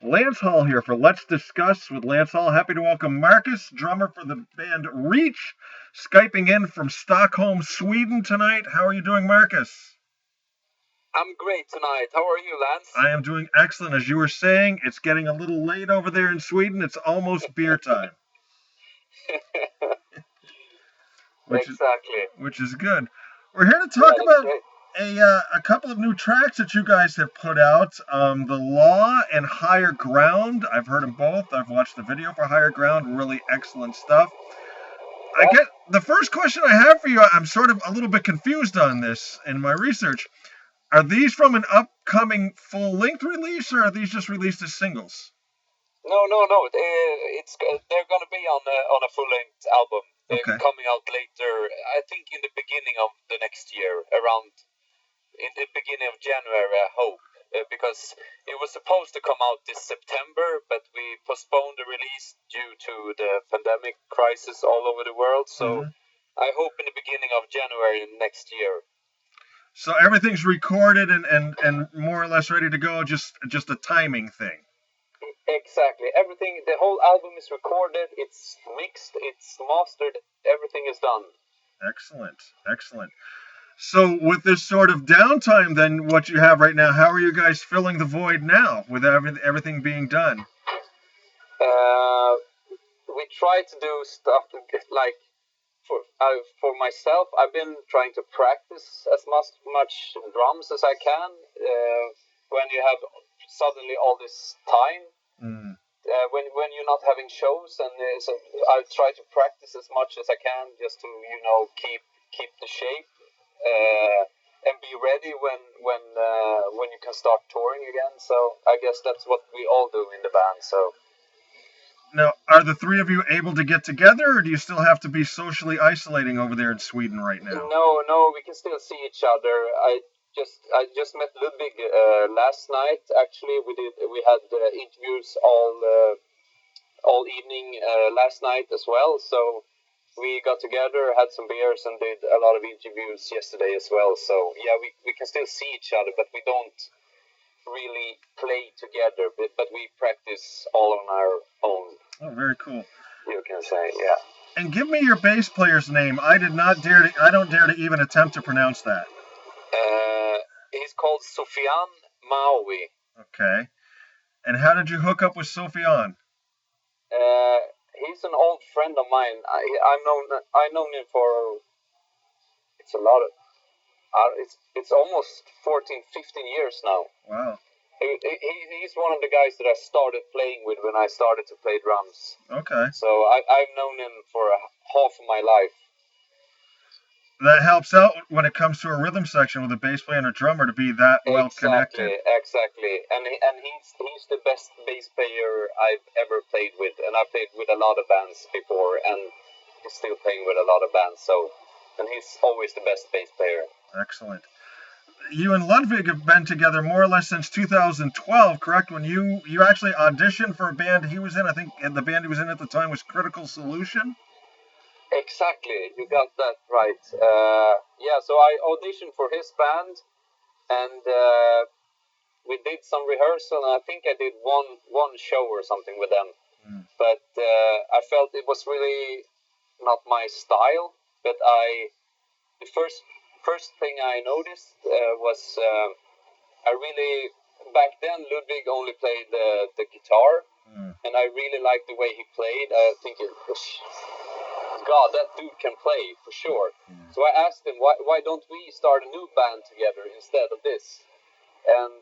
Lance Hall here for Let's Discuss with Lance Hall. Happy to welcome Marcus, drummer for the band Reach, Skyping in from Stockholm, Sweden tonight. How are you doing, Marcus? I'm great tonight. How are you, Lance? I am doing excellent. As you were saying, it's getting a little late over there in Sweden. It's almost beer time. Exactly. Which is good. We're here to talk about a couple of new tracks that you guys have put out. The Law and Higher Ground. I've heard them both. I've watched the video for Higher Ground. Really excellent stuff. I get the first question I have for you. I'm sort of a little bit confused on this in my research. Are these from an upcoming full-length release, or are these just released as singles? No. They're going to be on a full-length album. They're coming out later. I think in the beginning of the next year, around in the beginning of January, I hope, because it was supposed to come out this September, but we postponed the release due to the pandemic crisis all over the world. So I hope in the beginning of January next year. So everything's recorded and more or less ready to go, just a timing thing. Exactly. Everything, the whole album is recorded, it's mixed, it's mastered, everything is done. Excellent. So with this sort of downtime, then, what you have right now, how are you guys filling the void now with everything being done? We try to do stuff like, for myself, I've been trying to practice as much drums as I can. When you have suddenly all this time, when you're not having shows, and so I try to practice as much as I can just to keep the shape and be ready when you can start touring again. So I guess that's what we all do in the band. So. Now, are the three of you able to get together, or do you still have to be socially isolating over there in Sweden right now? No, we can still see each other. I just met Ludwig last night. Actually, we had interviews all evening last night as well. So we got together, had some beers, and did a lot of interviews yesterday as well. So yeah, we can still see each other, but we don't really play together, but we practice all on our own. Oh, very cool. You can say, yeah. And give me your bass player's name. I don't dare to even attempt to pronounce that. He's called Sofian Maui. Okay. And how did you hook up with Sofian? He's an old friend of mine. I've known him for it's almost 14, 15 years now. Wow. He's one of the guys that I started playing with when I started to play drums. Okay. So I've known him for half of my life. That helps out when it comes to a rhythm section with a bass player and a drummer to be that well connected. Exactly. And he's the best bass player I've ever played with. And I've played with a lot of bands before, and he's still playing with a lot of bands. And he's always the best bass player. Excellent. You and Ludwig have been together more or less since 2012, correct? When you actually auditioned for a band he was in. I think the band he was in at the time was Critical Solution. Exactly, you got that right. So I auditioned for his band, and we did some rehearsal, and I think I did one show or something with them. But I felt it was really not my style. But the first thing I noticed was I really, back then Ludwig only played the guitar, and I really liked the way he played. I think God, that dude can play for sure. So I asked him, why don't we start a new band together instead of this? And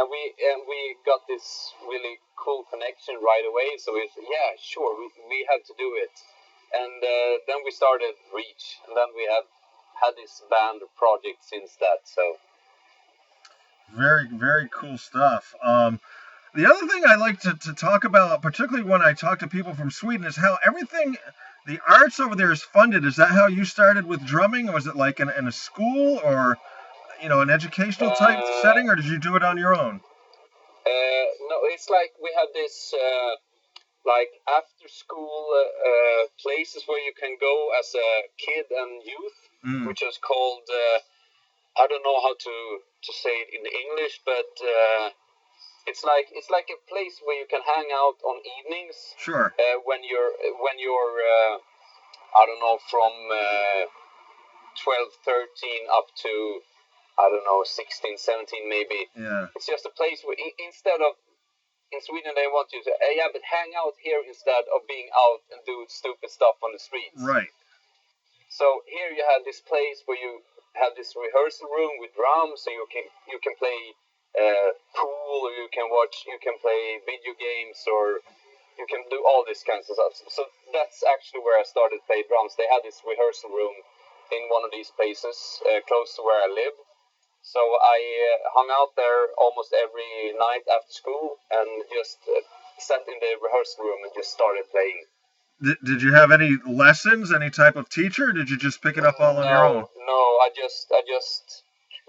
we got this really cool connection right away. So we said, yeah, sure, we have to do it. And then we started Reach, and then we have had this band project since that. So very, very cool stuff. The other thing I like to talk about, particularly when I talk to people from Sweden, is how everything, the arts over there is funded. Is that how you started with drumming? Was it like in a school or, an educational type setting, or did you do it on your own? No, it's like we have this like after school places where you can go as a kid and youth, which is called, I don't know how to say it in English, but it's like a place where you can hang out on evenings. Sure. When you're I don't know, from 12, 13 up to, I don't know, 16, 17 maybe. Yeah. It's just a place where instead of, in Sweden they want you to, yeah, but hang out here instead of being out and do stupid stuff on the streets. Right. So here you have this place where you have this rehearsal room with drums, so you can play pool, or you can play video games, or you can do all this kinds of stuff. So that's actually where I started play drums. They had this rehearsal room in one of these places close to where I live. So I hung out there almost every night after school and just sat in the rehearsal room and just started playing. Did you have any lessons, any type of teacher, or did you just pick it up all on your own? No, I just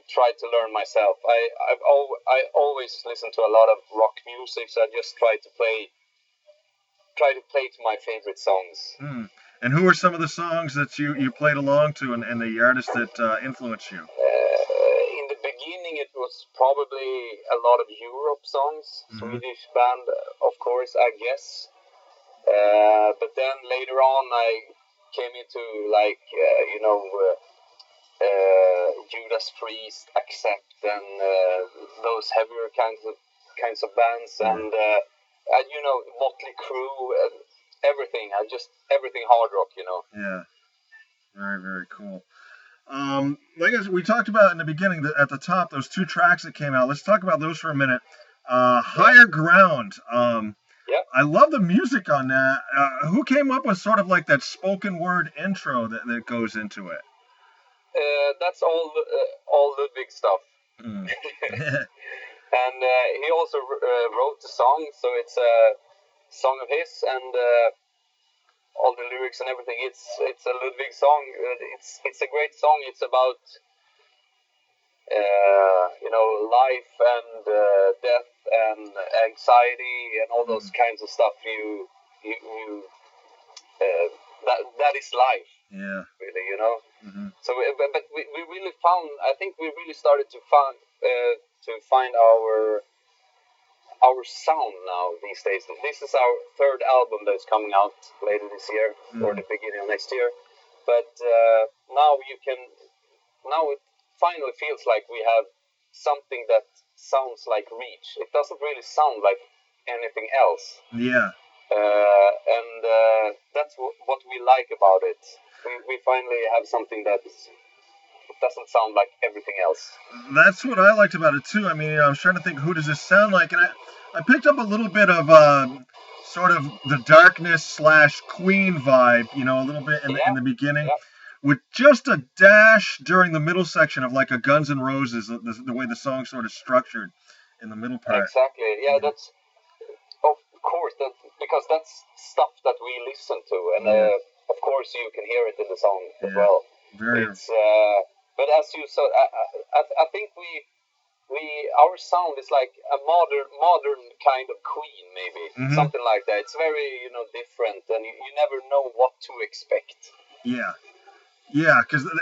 tried to learn myself. I always listened to a lot of rock music, so I just tried to play to my favorite songs. And who are some of the songs that you played along to, and the artists that influenced you? In the beginning, it was probably a lot of Europe songs, Swedish band, of course, I guess. But then later on, I came into Judas Priest, Accept, and those heavier kinds of bands, and Motley Crue, everything. Everything hard rock, Yeah, very, very cool. Like we talked about in the beginning, at the top, those 2 tracks that came out. Let's talk about those for a minute. Higher Ground. I love the music on that. Who came up with sort of like that spoken word intro that goes into it? That's all Ludwig stuff. And he also wrote the song, so it's a song of his, and all the lyrics and everything. It's a Ludwig song. It's a great song. It's about life and death and anxiety and all those kinds of stuff. That is life. Yeah. Really, So, but we really found. I think we really started to find our sound now these days. This is our 3rd album that's coming out later this year or the beginning of next year. But now it finally feels like we have something that sounds like Reach. It doesn't really sound like anything else. Yeah. And that's what we like about it. We finally have something that doesn't sound like everything else. That's what I liked about it too. I mean, I was trying to think, who does this sound like, and I picked up a little bit of sort of the Darkness / Queen vibe, a little bit in the beginning, with just a dash during the middle section of like a Guns N' Roses, the way the song's sort of structured in the middle part. Exactly. Yeah, that's of course because that's stuff that we listen to, and of course you can hear it in the song as well. But as you said, I think our sound is like a modern kind of Queen, maybe something like that. It's very different, and you never know what to expect. Yeah,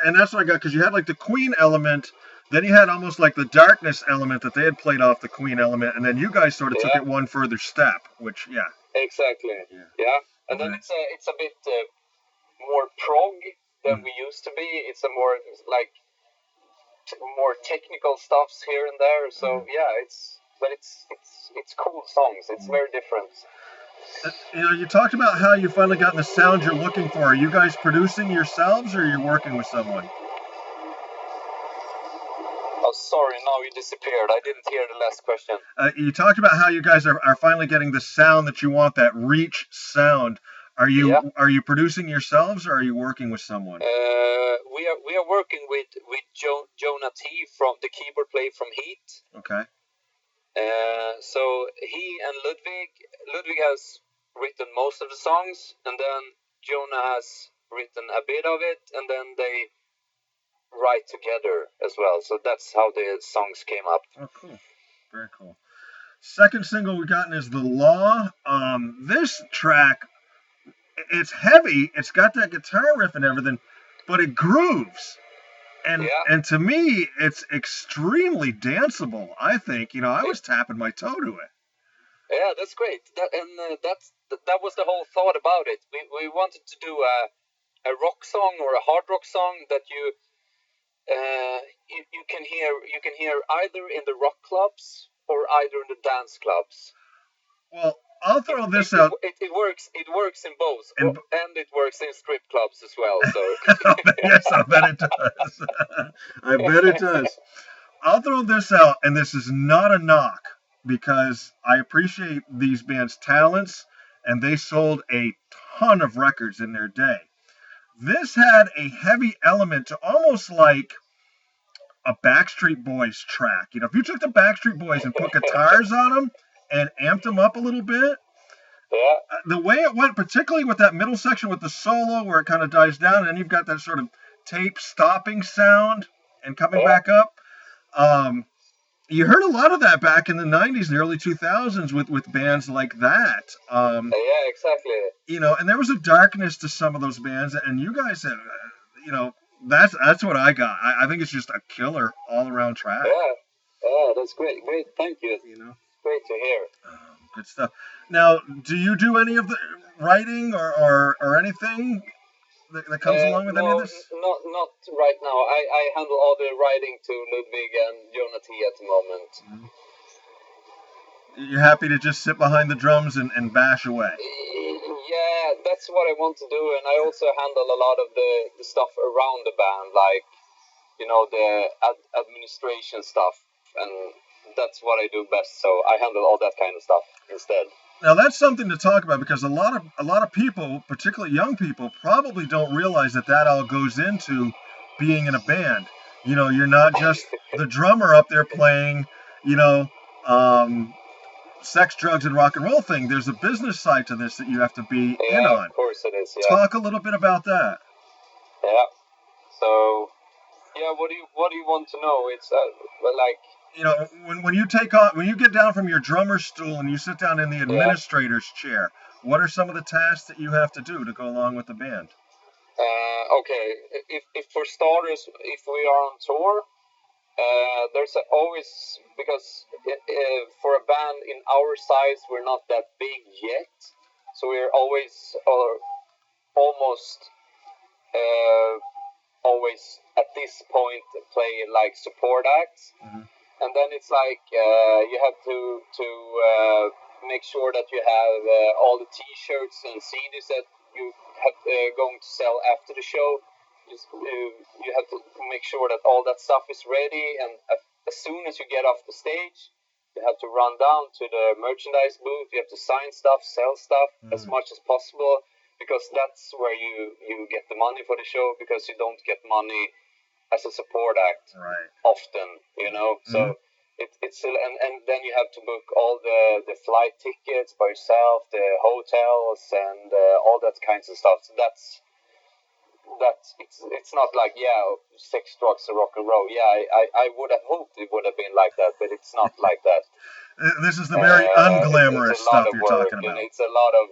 and that's what I got, because you had like the Queen element, then you had almost like the Darkness element that they had played off the Queen element, and then you guys sort of took it one further step, which exactly, and then it's a bit more prog than we used to be. It's a more like more technical stuffs here and there. So it's cool songs. It's very different. You talked about how you finally gotten the sound you're looking for. Are you guys producing yourselves, or are you working with someone? Oh, sorry, now you disappeared. I didn't hear the last question. You talked about how you guys are finally getting the sound that you want, that Reach sound. Are you producing yourselves, or are you working with someone? We are working with Jonah T, from the keyboard player from Heat. Okay. So he and Ludwig has written most of the songs, and then Jonah has written a bit of it, and then they write together as well. So that's how the songs came up. Oh, cool. Very cool. Second single we gotten is The Law. This track, it's heavy. It's got that guitar riff and everything, but it grooves. And to me, it's extremely danceable. I think, I was tapping my toe to it. Yeah, that's great. That was the whole thought about it. We wanted to do a rock song or a hard rock song that you can hear either in the rock clubs or either in the dance clubs. Well, I'll throw this out. It works in both, and it works in strip clubs as well. So yes, I bet it does. I bet it does. I'll throw this out, and this is not a knock because I appreciate these bands' talents, and they sold a ton of records in their day. This had a heavy element to almost like a Backstreet Boys track. If you took the Backstreet Boys and put guitars on them and amped them up a little bit, the way it went, particularly with that middle section with the solo where it kind of dies down, and then you've got that sort of tape stopping sound and coming back up. You heard a lot of that back in the 90s and the early 2000s with bands like that. Yeah, exactly. And there was a darkness to some of those bands, and you guys have, that's what I got. I think it's just a killer all-around track. Yeah, that's great. Great, thank you. Great to hear. Good stuff. Now, do you do any of the writing or anything that comes along with any of this? Not right now. I handle all the writing to Ludwig and Jonathan at the moment. Mm-hmm. You're happy to just sit behind the drums and bash away? Yeah, that's what I want to do, and I also handle a lot of the stuff around the band, like, the administration stuff, and that's what I do best, so I handle all that kind of stuff instead. Now that's something to talk about because a lot of people, particularly young people, probably don't realize that all goes into being in a band. You're not just the drummer up there playing, sex, drugs, and rock and roll thing. There's a business side to this that you have to be in on. Of course it is. Yeah. Talk a little bit about that. Yeah. So, yeah, what do you want to know? It's when you get down from your drummer's stool and you sit down in the administrator's chair, what are some of the tasks that you have to do to go along with the band? Okay, if for starters, if we are on tour, there's always, because for a band in our size, we're not that big yet, so we're always always at this point playing like support acts. Mm-hmm. And then it's like you have to make sure that you have all the T-shirts and CDs that you have going to sell after the show. You have to make sure that all that stuff is ready, and as soon as you get off the stage, you have to run down to the merchandise booth. You have to sign stuff, sell stuff as much as possible, because that's where you get the money for the show, because you don't get money as a support act often, so it's and then you have to book all the flight tickets by yourself, the hotels, and all that kinds of stuff. So that's it's not like sex, drugs, and rock and roll. I would have hoped it would have been like that, but it's not like that. This is the very unglamorous stuff you're talking about. And it's a lot of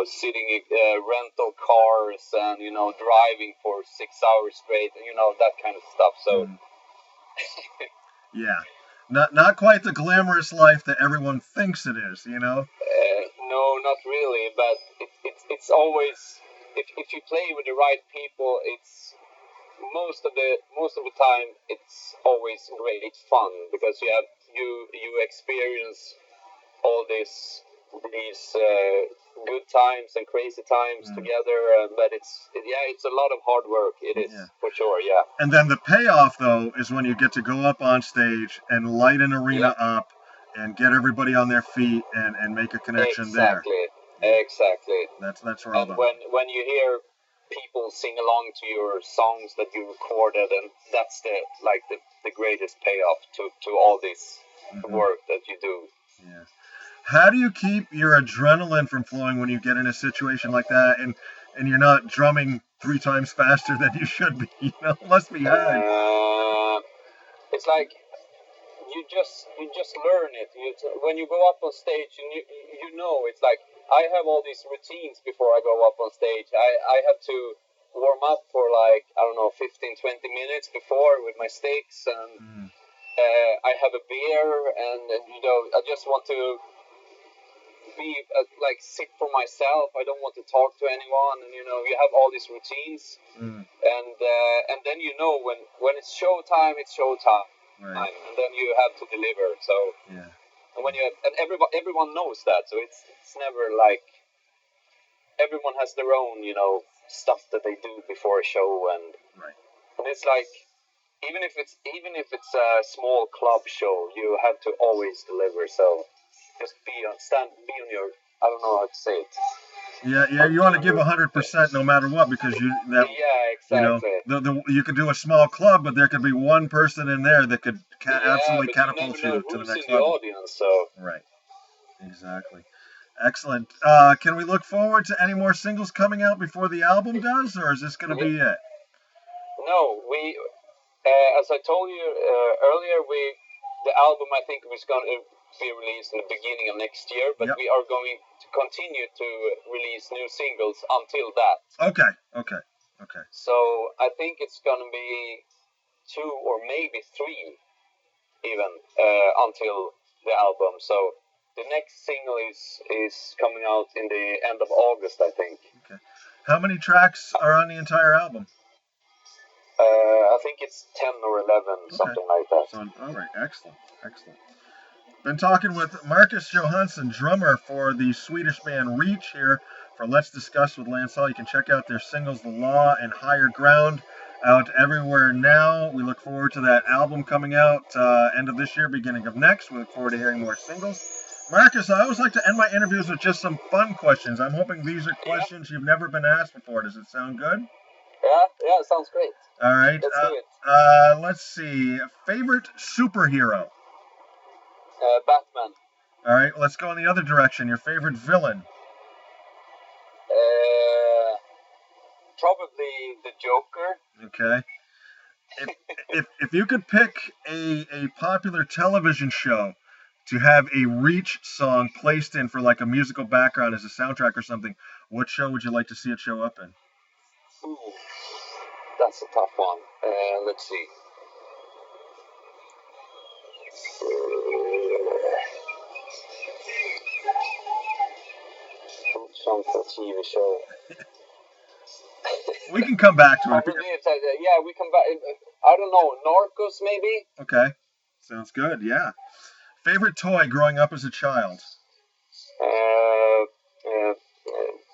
sitting in rental cars and driving for 6 hours straight, and that kind of stuff. So yeah, not quite the glamorous life that everyone thinks it is, no, not really. But it's always, if you play with the right people, it's most of the time it's always great fun, because you experience all these good times and crazy times together, but it's a lot of hard work. It is for sure. Yeah. And then the payoff though is when you get to go up on stage and light an arena up and get everybody on their feet and make a connection there. Exactly. That's where. And when you hear people sing along to your songs that you recorded, and that's the greatest payoff to all this work that you do. Yeah. How do you keep your adrenaline from flowing when you get in a situation like that, and you're not drumming 3 times faster than you should be? It must be hard. It's like you just learn it. When you go up on stage, and it's like, I have all these routines before I go up on stage. I have to warm up for like, I don't know, 15, 20 minutes before with my sticks, and I have a beer, and I just want to be like sit for myself. I don't want to talk to anyone, and you have all these routines, and then when it's showtime, it's showtime, right. and then you have to deliver. So and when and everyone knows that, so it's never like everyone has their own stuff that they do before a show, and it's like even if it's a small club show, you have to always deliver. So just be on your, I don't know how to say it. Yeah, you want to give 100% no matter what, because exactly. You could do a small club, but there could be one person in there that could absolutely catapult you to the next level. Audience, so. Right, exactly. Excellent. Can we look forward to any more singles coming out before the album does, or is this going to be it? No, we, as I told you earlier, the album I think was going to be released in the beginning of next year, but we are going to continue to release new singles until that. Okay. So I think it's going to be 2 or maybe 3 even until the album. So the next single is coming out in the end of August, I think. Okay. How many tracks are on the entire album? I think it's 10 or 11, something like that. So, all right, excellent. Been talking with Marcus Johansson, drummer for the Swedish band Reach here for Let's Discuss with Lance Hall. You can check out their singles, The Law and Higher Ground, out everywhere now. We look forward to that album coming out end of this year, beginning of next. We look forward to hearing more singles. Marcus, I always like to end my interviews with just some fun questions. I'm hoping these are questions you've never been asked before. Does it sound good? Yeah, it sounds great. All right. Let's do it. Let's see. Favorite superhero? Batman. All right, let's go in the other direction. Your favorite villain? Probably the Joker. Okay. If you could pick a popular television show to have a Reach song placed in for like a musical background as a soundtrack or something, what show would you like to see it show up in? Ooh, that's a tough one. Let's see. Some TV show. We can come back to it. Yeah, we come back. I don't know, Narcos maybe? Okay, sounds good, yeah. Favorite toy growing up as a child?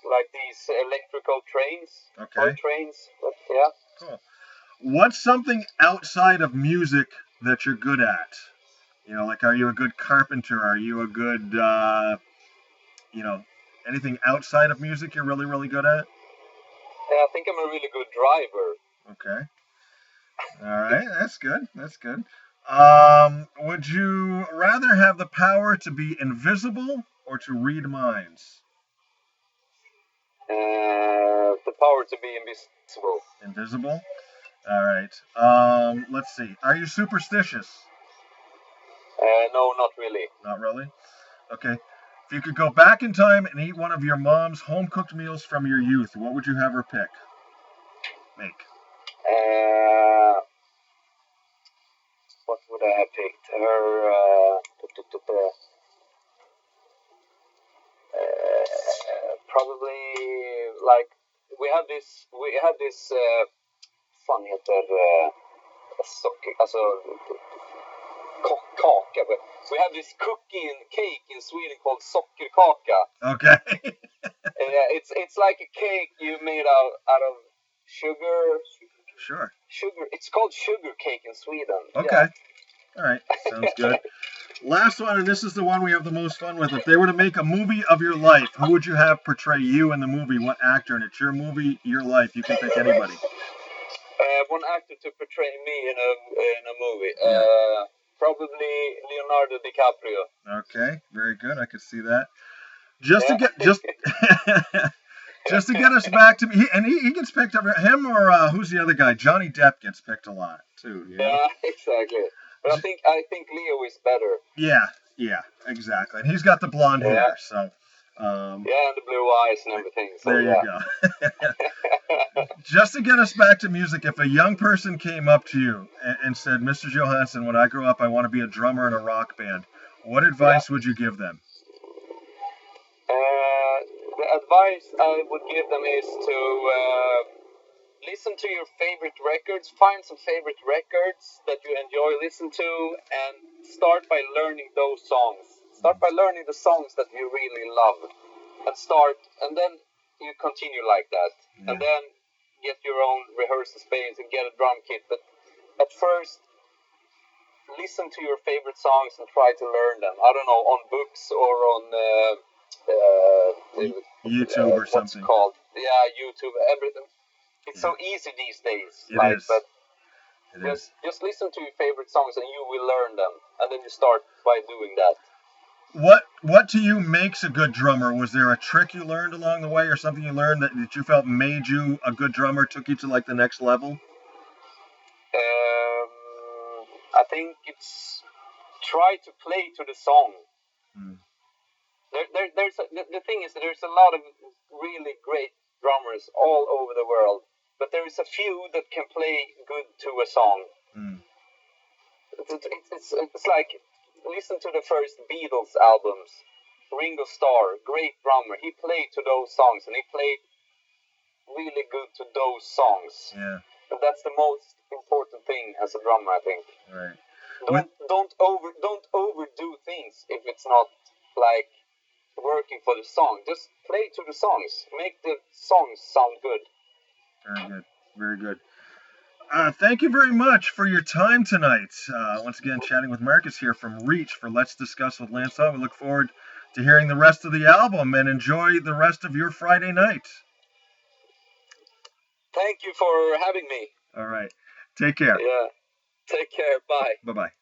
Like these electrical trains. Okay. Toy trains, but yeah. Cool. What's something outside of music that you're good at? Like, are you a good carpenter? Are you a good, anything outside of music you're really, really good at? Yeah, I think I'm a really good driver. Okay. All right, that's good. Would you rather have the power to be invisible or to read minds? The power to be invisible. Invisible? All right. Let's see. Are you superstitious? No, not really. Not really? Okay. If you could go back in time and eat one of your mom's home-cooked meals from your youth, what would you have her make? What would I have picked? Probably like we had this fan heter socker, alltså kaka. We have this cookie and cake in Sweden called sockerkaka. Okay. It's like a cake you made out of sugar. Sure. Sugar. It's called sugar cake in Sweden. Okay. Yeah. All right. Sounds good. Last one, and this is the one we have the most fun with. If they were to make a movie of your life, who would you have portray you in the movie? What actor? And it's your movie, your life. You can pick anybody. One actor to portray me in a movie. Yeah. Probably Leonardo DiCaprio. Okay, very good. I could see that. Just to get us back to me, and he gets picked up. Him or who's the other guy? Johnny Depp gets picked a lot too. Yeah, exactly. But I think Leo is better. Yeah, exactly. And he's got the blonde hair, so Yeah, and the blue eyes and everything. So there you go. Just to get us back to music, if a young person came up to you and said, Mr. Johansson, when I grow up, I want to be a drummer in a rock band, what advice would you give them? The advice I would give them is to listen to your favorite records, find some favorite records that you enjoy, listen to, and start by learning those songs. Start by learning the songs that you really love, and then you continue like that, and then get your own rehearsal space and get a drum kit. But at first, listen to your favorite songs and try to learn them. I don't know, on books or on YouTube or what's something. It called? Yeah, YouTube, everything. It's so easy these days. It is. But It is. just listen to your favorite songs and you will learn them. And then you start by doing that. What to you makes a good drummer? Was there a trick you learned along the way, or something you learned that you felt made you a good drummer, took you to like the next level? I think it's try to play to the song. The thing is that there's a lot of really great drummers all over the world, but there is a few that can play good to a song. It's like, listen to the first Beatles albums. Ringo Starr, great drummer. He played to those songs, and he played really good to those songs. Yeah. And that's the most important thing as a drummer, I think. Right. Don't overdo things if it's not like working for the song. Just play to the songs. Make the songs sound good. Very good. Very good. Thank you very much for your time tonight. Once again, chatting with Marcus here from Reach for Let's Discuss with Lance. We look forward to hearing the rest of the album and enjoy the rest of your Friday night. Thank you for having me. All right. Take care. Yeah. Take care. Bye. Bye-bye.